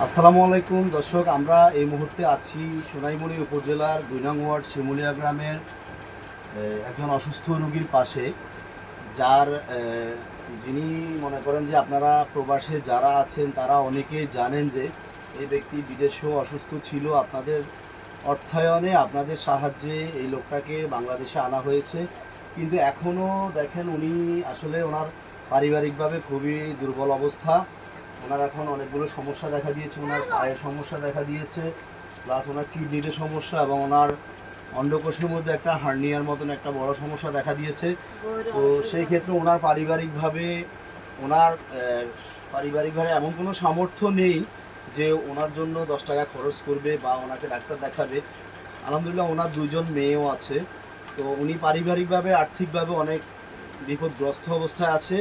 আসসালামু আলাইকুম দর্শক, আমরা এই মুহূর্তে আছি সোনাইমুড়ি উপজেলার ২ নং ওয়ার্ড শিমুলিয়া গ্রামের একজন অসুস্থ রোগীর পাশে, যার যিনি মনে করেন যে আপনারা প্রবাসে যারা আছেন তারা অনেকেই জানেন যে এই ব্যক্তি বিদেশেও অসুস্থ ছিল। আপনাদের অর্থায়নে, আপনাদের সাহায্যে এই লোকটাকে বাংলাদেশে আনা হয়েছে, কিন্তু এখনও দেখেন উনি আসলে ওনার পারিবারিকভাবে খুবই দুর্বল অবস্থা। ওনার এখন অনেকগুলো সমস্যা দেখা দিয়েছে, ওনার পায়ের সমস্যা দেখা দিয়েছে, প্লাস ওনার কিডনিতে সমস্যা, এবং ওনার অন্ডকোষের মধ্যে একটা হার্নিয়ার মতন একটা বড় সমস্যা দেখা দিয়েছে। তো সেই ক্ষেত্রে ওনার পারিবারিকভাবে এমন কোনো সামর্থ্য নেই যে ওনার জন্য 10 টাকা খরচ করবে বা ওনাকে ডাক্তার দেখাবে। আলহামদুলিল্লাহ ওনার 2জন মেয়েও আছে। তো উনি পারিবারিকভাবে আর্থিকভাবে অনেক বিপদগ্রস্ত অবস্থায় আছে।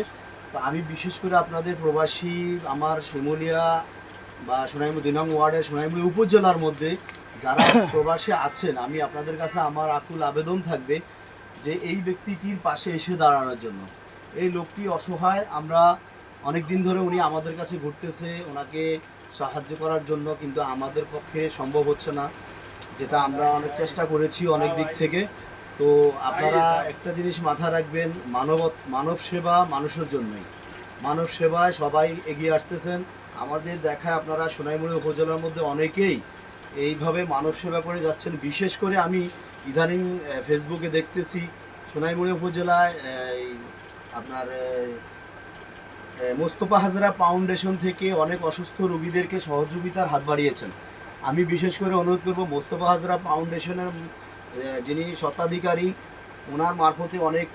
তো আমি বিশেষ করে আপনাদের প্রবাসী, আমার শিমুলিয়া বা সোনাইমুড়ি ২ নং ওয়ার্ডের সোনাইমুড়ি উপজেলার মধ্যে যারা প্রবাসী আছেন, আমি আপনাদের কাছে আমার আকুল আবেদন থাকবে যে এই ব্যক্তিটির পাশে এসে দাঁড়ানোর জন্য। এই লোকটি অসহায়, আমরা অনেক দিন ধরে উনি আমাদের কাছে ঘুরতেছে ওনাকে সাহায্য করার জন্য, কিন্তু আমাদের পক্ষে সম্ভব হচ্ছে না, যেটা আমরা অনেক চেষ্টা করেছি অনেক দিক থেকে। তো আপনারা একটা জিনিস মাথায় রাখবেন, মানব সেবা মানুষের জন্যই। মানব সেবায় সবাই এগিয়ে আসতেছেন। আমাদের দেখায় আপনারা সোনাইমুড়ি উপজেলার মধ্যে অনেকেই এইভাবে মানব সেবা করে যাচ্ছেন। বিশেষ করে আমি ইদানিং ফেসবুকে দেখতেছি সোনাইমুড়ি উপজেলায় আপনার মোস্তফা হাজরা ফাউন্ডেশন থেকে অনেক অসুস্থ রোগীদেরকে সহযোগিতার হাত বাড়িয়েছেন। আমি বিশেষ করে অনুরোধ করব, মোস্তফা হাজরা ফাউন্ডেশনের যিনি স্বত্বাধিকারী, ওনার মারফতে অনেক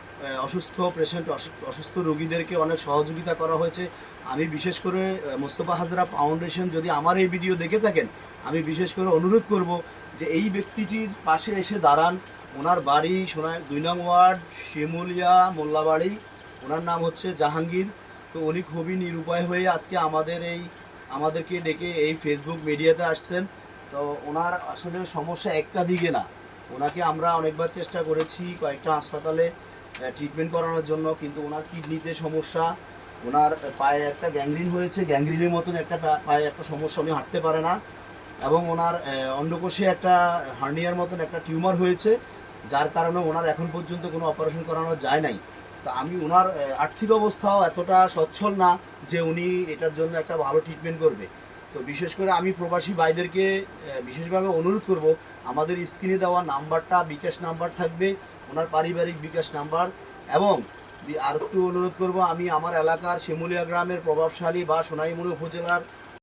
অসুস্থ রোগীদেরকে অনেক সহযোগিতা করা হয়েছে। আমি বিশেষ করে মোস্তফা হাজরা ফাউন্ডেশন, যদি আমার এই ভিডিও দেখে থাকেন, আমি বিশেষ করে অনুরোধ করব যে এই ব্যক্তিটির পাশে এসে দাঁড়ান। ওনার বাড়ি ২ নং ওয়ার্ড শিমুলিয়া মোল্লাবাড়ি, ওনার নাম হচ্ছে জাহাঙ্গীর। তো উনি খুবই নিরুপায় হয়ে আজকে আমাদেরকে ডেকে এই ফেসবুক মিডিয়াতে আসছেন। তো ওনার আসলে সমস্যা একটা দিকে না, ওনাকে আমরা অনেকবার চেষ্টা করেছি কয়েকটা হাসপাতালে ট্রিটমেন্ট করানোর জন্য, কিন্তু ওনার কিডনিতে সমস্যা, ওনার পায়ে একটা গ্যাংগ্রিন হয়েছে, গ্যাংগ্রিনের মতন একটা পায়ে একটা সমস্যা, উনি হাঁটতে পারে না, এবং ওনার অন্ডকোষে একটা হার্নিয়ার মতন একটা টিউমার হয়েছে, যার কারণে ওনার এখন পর্যন্ত কোনো অপারেশন করানো যায় নাই। তা আমি ওনার আর্থিক অবস্থাও এতটা সচ্ছল না যে উনি এটার জন্য একটা ভালো ট্রিটমেন্ট করবে। তো বিশেষ করে আমি প্রবাসী ভাইদেরকে বিশেষভাবে অনুরোধ করব, আমাদের স্ক্রিনে দেওয়া নাম্বারটা বিকাশ নাম্বার থাকবে, ওনার পারিবারিক বিকাশ নাম্বার। এবং আর একটু অনুরোধ করব, আমি আমার এলাকার শিমুলিয়া গ্রামের প্রভাবশালী বা সোনাইমুড়ি উপজেলার